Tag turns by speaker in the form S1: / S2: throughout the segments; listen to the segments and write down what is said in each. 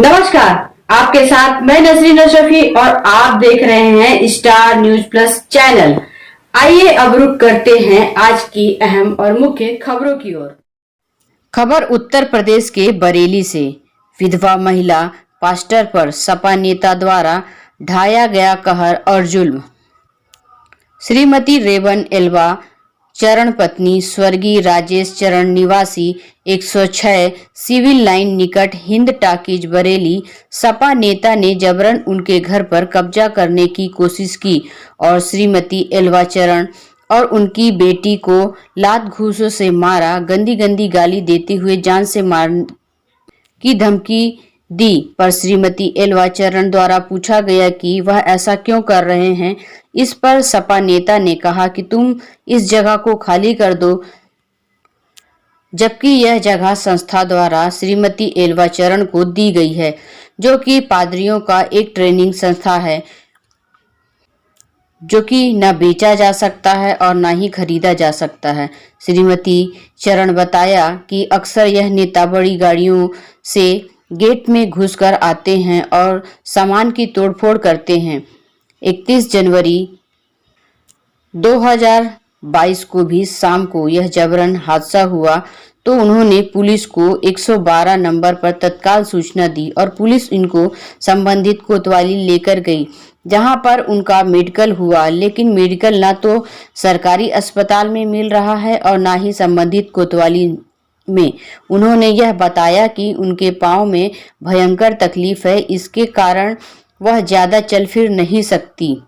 S1: नमस्कार, आपके साथ मैं नसरीन अशरफी और आप देख रहे हैं स्टार न्यूज प्लस चैनल। आइए अब रुक करते हैं आज की अहम और मुख्य खबरों की ओर। खबर उत्तर प्रदेश के बरेली से। विधवा महिला पास्टर पर सपा नेता द्वारा ढाया गया कहर और जुल्म। श्रीमती रेवन एल्वा चरण पत्नी स्वर्गीय राजेश चरण निवासी 106 सिविल लाइन निकट हिंद टाकीज बरेली सपा नेता ने जबरन उनके घर पर कब्जा करने की कोशिश की और श्रीमती एल्वा चरण और उनकी बेटी को लात घूसों से मारा, गंदी गंदी गाली देते हुए जान से मारने की धमकी दी। पर श्रीमती एल्वा चरण द्वारा पूछा गया कि वह ऐसा क्यों कर रहे हैं। इस पर सपा नेता ने कहा कि तुम इस जगह को खाली कर दो, जबकि यह जगह संस्था द्वारा श्रीमती एल्वा चरण को दी गई है, जो कि पादरियों का एक ट्रेनिंग संस्था है, जो कि न बेचा जा सकता है और न ही खरीदा जा सकता है। श्रीमती चरण बताया कि अक्सर यह नेता बड़ी गाड़ियों से गेट में घुसकर आते हैं और सामान की तोड़फोड़ करते हैं। 31 जनवरी 2022 को भी शाम को यह जबरन हादसा हुआ तो उन्होंने पुलिस को 112 नंबर पर तत्काल सूचना दी और पुलिस इनको संबंधित कोतवाली लेकर गई, जहां पर उनका मेडिकल हुआ। लेकिन मेडिकल ना तो सरकारी अस्पताल में मिल रहा है और ना ही संबंधित कोतवाली में। उन्होंने यह बताया कि उनके पांव में भयंकर तकलीफ है, इसके कारण वह ज्यादा चल फिर नहीं सकती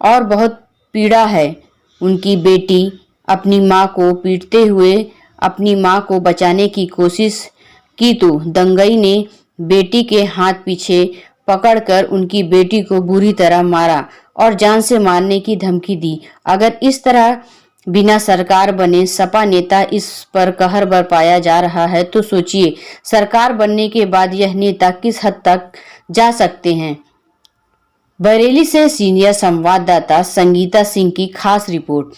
S1: और बहुत पीड़ा है। उनकी बेटी अपनी मां को पीटते हुए अपनी मां को बचाने की कोशिश की तो दंगई ने बेटी के हाथ पीछे पकड़कर उनकी बेटी को बुरी तरह मारा और जान से मारने की धमकी दी। अगर इस तरह बिना सरकार बने सपा नेता इस पर कहर बरपाया जा रहा है तो सोचिए सरकार बनने के बाद यह नेता किस हद तक जा सकते हैं। बरेली से सीनियर संवाददाता संगीता सिंह की खास रिपोर्ट।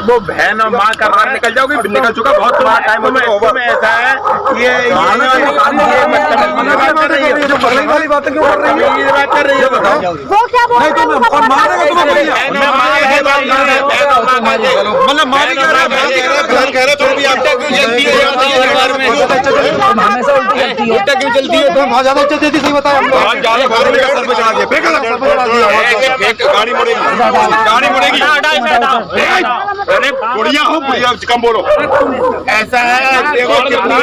S2: वो बहन और माँ कर रहा निकल जाओगी, निकल चुका बहुत थोड़ा टाइम में ऐसा है ये बात कर रही है, जो बगल वाली बातें क्यों कर रही है, ये बात कर रही है, बताओ वो क्या बोल रहा है, कौन मारेगा तुम्हें, मतलब मारी कर रहा है, कह रहे तो भी आपका क्यों जल्दी है, हमेशा उल्टा क्यों जल्दी है, तुम बहुत ज्यादा जल्दी सही बताया, बहुत ज्यादा गाड़ी का सर पे चढ़ा दिया, फेंक सर पे चढ़ा दिया, गाड़ी मुड़ेगी, गाड़ी मुड़ेगी, अरे बुढ़िया हो, बुढ़िया कम बोलो, ऐसा है देखो कितना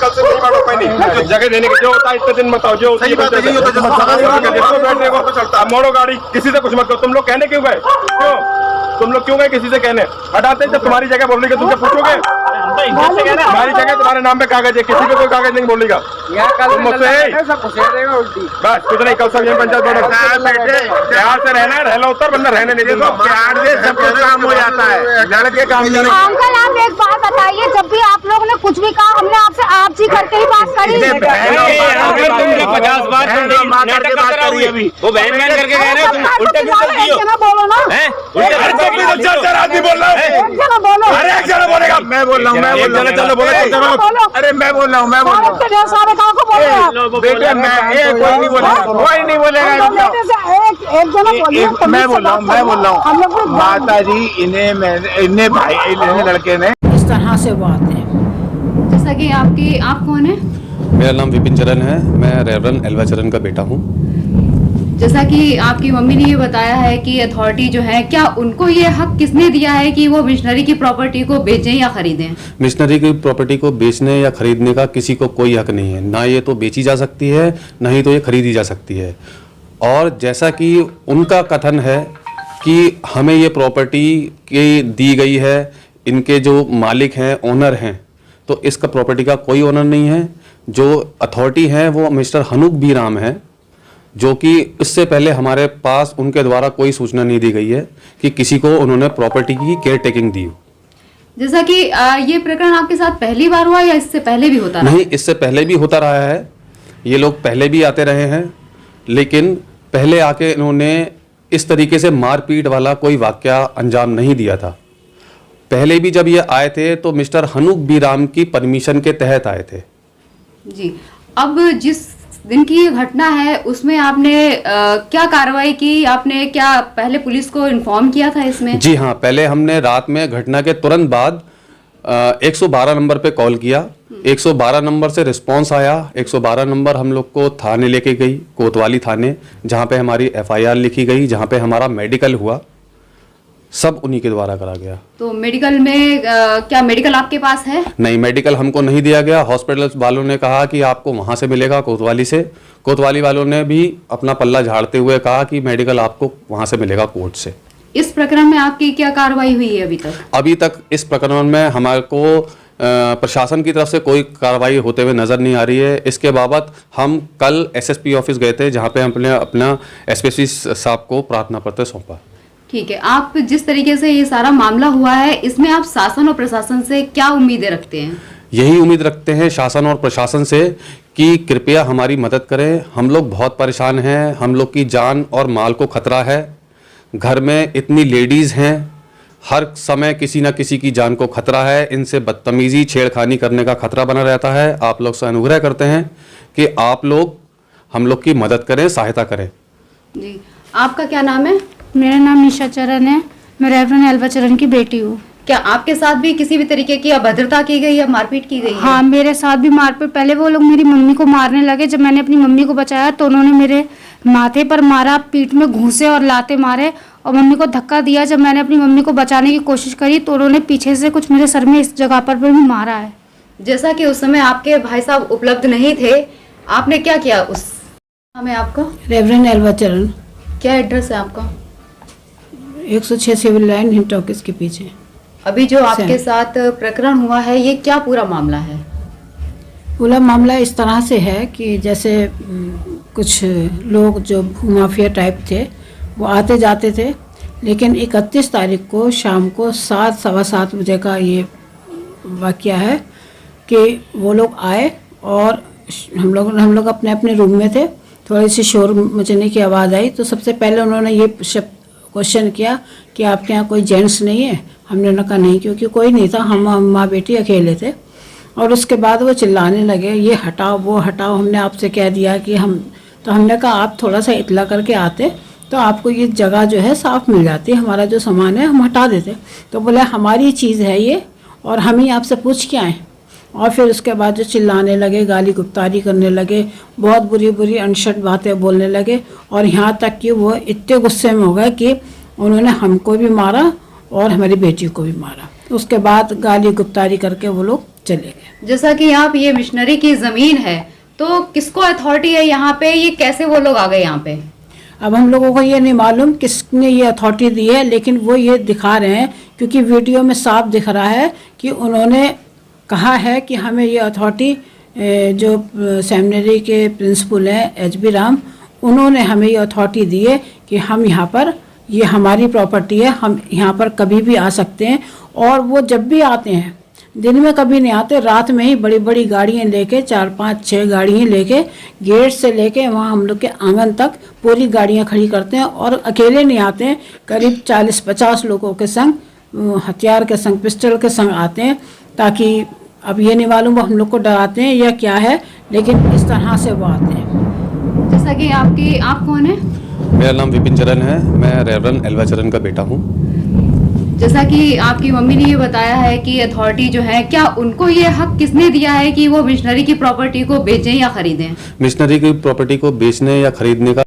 S2: कल से नहीं बांटो पैनी जगह देने के जो होता है इतने दिन मत आओ, जो सही बात है, बैठने को तो चलता, मोड़ो गाड़ी, किसी से कुछ मत करो। तुम लोग कहने क्यों गए? क्यों तुम लोग क्यों गए किसी से कहने? हटाते जब तुम्हारी जगह बोलने के तुमसे पूछोगे, तुम्हारी जगह तुम्हारे नाम पे कागज है, किसी पे कोई कागज नहीं बोलने का। तुम मुझसे बस कुछ नहीं, कल सब यही पंचायत प्यार से रहना है, रहना उत्तर बंदा रहने नहीं देगा, प्यार से सब कुछ काम हो जाता है, लड़के काम नहीं।
S3: अंकल आप एक बात बताइए, जब भी आप लोगों ने कुछ भी कहा हमने आपसे आप जी करके ही बात करी।
S4: 50 बार नाटक करके अभी वो बहन बहन करके कह रहे हो, उल्टे क्यों बोलो ना,
S2: आदमी बोल रहा हूँ, अरे एक जना बोलेगा, मैं बोल रहा हूँ, मैं बोल रहा हूँ, अरे मैं बोल रहा हूँ, मैं बोल रहा हूँ,
S3: सारे गाँव को बोलो
S2: बेटे कोई नहीं बोलेगा, कोई नहीं बोलेगा, मैं बोल रहा हूँ, मैं बोल रहा हूँ, माता जी इन्हें भाई इन्हें लड़के ने
S5: इस तरह से वो आते हैं।
S6: जैसा कि आप कौन है?
S7: मेरा नाम विपिन चरण है, मैं रेवरेंड एल्वा चरण का बेटा हूँ।
S6: जैसा कि आपकी मम्मी ने ये बताया है कि अथॉरिटी जो है, क्या उनको ये हक किसने दिया है कि वो मिशनरी की प्रॉपर्टी को बेचें या खरीदें?
S7: मिशनरी की प्रॉपर्टी को बेचने या खरीदने का किसी को कोई हक नहीं है, ना ये तो बेची जा सकती है, ना ही तो ये खरीदी जा सकती है। और जैसा कि उनका कथन है कि हमें ये प्रॉपर्टी की दी गई है, इनके जो मालिक हैं, ओनर हैं, तो इसका प्रॉपर्टी का कोई ओनर नहीं है। जो अथॉरिटी है वो मिस्टर हनुक बी राम है, जो कि इससे पहले हमारे पास उनके द्वारा कोई सूचना नहीं दी गई है कि किसी को उन्होंने प्रॉपर्टी की केयर टेकिंग दी हो।
S6: जैसा कि ये प्रकरण आपके साथ पहली बार हुआ या इससे पहले भी होता रहा?
S7: नहीं, इससे पहले भी होता रहा है, ये लोग पहले भी आते रहे हैं, लेकिन पहले आके इन्होंने इस तरीके से मारपीट वाला कोई वाकया अंजाम नहीं दिया था। पहले भी जब ये आए थे तो मिस्टर हनुक बी राम की परमिशन के तहत आए थे।
S6: जी, अब जिस दिन की ये घटना है उसमें आपने क्या कार्रवाई की? आपने क्या पहले पुलिस को इन्फॉर्म किया था इसमें?
S7: जी हाँ, पहले हमने रात में घटना के तुरंत बाद 112 नंबर पे कॉल किया। 112 नंबर से रिस्पांस आया। 112 नंबर हम लोग को थाने लेके गई, कोतवाली थाने, जहाँ पे हमारी FIR लिखी गई, जहाँ पे हमारा मेडिकल हुआ, सब उन्हीं के द्वारा करा गया।
S6: तो मेडिकल में क्या मेडिकल आपके पास है?
S7: नहीं, मेडिकल हमको नहीं दिया गया। हॉस्पिटल वालों ने कहा कि आपको वहाँ से मिलेगा, कोतवाली से। कोतवाली वालों ने भी अपना पल्ला झाड़ते हुए कहा कि मेडिकल आपको वहाँ से मिलेगा कोर्ट से।
S6: इस प्रकरण में आपकी क्या कार्रवाई हुई है अभी तक?
S7: अभी तक इस प्रकरण में हमारे को प्रशासन की तरफ से कोई कार्रवाई होते हुए नजर नहीं आ रही है। इसके बाबत हम कल SSP ऑफिस गए थे, जहाँ पे हमने अपना SPSP साहब को प्रार्थना पत्र सौंपा।
S6: ठीक है, आप जिस तरीके से ये सारा मामला हुआ है, इसमें आप शासन और प्रशासन से क्या उम्मीदें रखते हैं?
S7: यही उम्मीद रखते हैं शासन और प्रशासन से कि कृपया हमारी मदद करें। हम लोग बहुत परेशान हैं, हम लोग की जान और माल को खतरा है। घर में इतनी लेडीज़ हैं, हर समय किसी न किसी की जान को खतरा है। इनसे बदतमीजी, छेड़खानी करने का खतरा बना रहता है। आप लोग से अनुग्रह करते हैं कि आप लोग हम लोग की मदद करें, सहायता करें।
S6: जी, आपका क्या नाम है?
S8: मेरा नाम निशा चरण है, मैं रेवरेंड एल्वा चरण की बेटी हूँ।
S6: क्या आपके साथ भी किसी भी तरीके की अभद्रता की गई या मारपीट की गई है?
S8: हाँ, मेरे साथ भी मारपीट। पहले वो लोग मेरी मम्मी को मारने लगे। जब मैंने अपनी मम्मी को बचाया तो उन्होंने मेरे माथे पर मारा, पीठ में घूंसे और लाते मारे और मम्मी को धक्का दिया। जब मैंने अपनी मम्मी को बचाने की कोशिश करी तो उन्होंने पीछे से कुछ मेरे सर में इस जगह पर भी मारा है।
S6: जैसा कि उस समय आपके भाई साहब उपलब्ध नहीं थे, आपने क्या किया? उस हमें आपका
S5: रेवरेंड एल्वा चरण,
S6: क्या एड्रेस है आपका?
S5: 106 सिविल लाइन हिंट ऑफिस के पीछे।
S6: अभी जो आपके साथ प्रकरण हुआ है, ये क्या पूरा मामला है?
S5: पूरा मामला इस तरह से है कि जैसे कुछ लोग जो भूमाफिया टाइप थे वो आते जाते थे, लेकिन 31 तारीख को शाम को 7, सवा 7 बजे का ये वाकया है कि वो लोग आए और हम लोग अपने अपने रूम में थे। थोड़ी सी शोर मचने की आवाज़ आई तो सबसे पहले उन्होंने ये क्वेश्चन किया कि आपके यहाँ कोई जेंट्स नहीं है? हमने कहा नहीं, क्योंकि कोई नहीं था, हम माँ बेटी अकेले थे। और उसके बाद वो चिल्लाने लगे, ये हटाओ वो हटाओ। हमने आपसे कह दिया कि हमने कहा आप थोड़ा सा इतला करके आते तो आपको ये जगह जो है साफ़ मिल जाती, हमारा जो सामान है हम हटा देते। तो बोले हमारी चीज़ है ये और हम ही आपसे पूछ के आए। और फिर उसके बाद जो चिल्लाने लगे, गाली गुप्तारी करने लगे, बहुत बुरी बुरी अनशट बातें बोलने लगे। और यहाँ तक कि वो इतने गुस्से में हो गए कि उन्होंने हमको भी मारा और हमारी बेटी को भी मारा। उसके बाद गाली गुप्तारी करके वो लोग चले गए।
S6: जैसा कि आप ये मिशनरी की ज़मीन है, तो किसको अथॉरिटी है यहाँ पे, ये कैसे वो लोग आ गए यहाँ पे?
S5: अब हम लोगों को ये नहीं मालूम किसने ये अथॉरिटी दी है, लेकिन वो ये दिखा रहे हैं क्योंकि वीडियो में साफ दिख रहा है कि उन्होंने कहा है कि हमें ये अथॉरिटी, जो सेमिनरी के प्रिंसिपल हैं एच.बी. राम, उन्होंने हमें ये अथॉरिटी दी है कि हम यहाँ पर, ये हमारी प्रॉपर्टी है, हम यहाँ पर कभी भी आ सकते हैं। और वो जब भी आते हैं, दिन में कभी नहीं आते, रात में ही बड़ी बड़ी गाड़ियाँ लेके, 4, 5, 6 गाड़ियाँ लेके, गेट से लेके वहाँ हम लोग के आंगन तक पूरी गाड़ियाँ खड़ी करते हैं। और अकेले नहीं आते हैं, करीब 40-50 लोगों के संग, हथियार के संग, पिस्टल के संग आते हैं, ताकि अब ये नहीं मालूम वो हम लोग को डराते हैं या क्या है, लेकिन इस तरह से वो आते हैं।
S6: जैसा कि आप कौन है?
S7: मेरा नाम विपिन चरण है, मैं रेवरेंड एल्वा चरण का बेटा हूँ।
S6: जैसा कि आपकी मम्मी ने ये बताया है कि अथॉरिटी जो है, क्या उनको ये हक किसने दिया है कि वो मिशनरी की प्रॉपर्टी को बेचें या खरीदें?
S7: मिशनरी की प्रॉपर्टी को बेचने या खरीदने का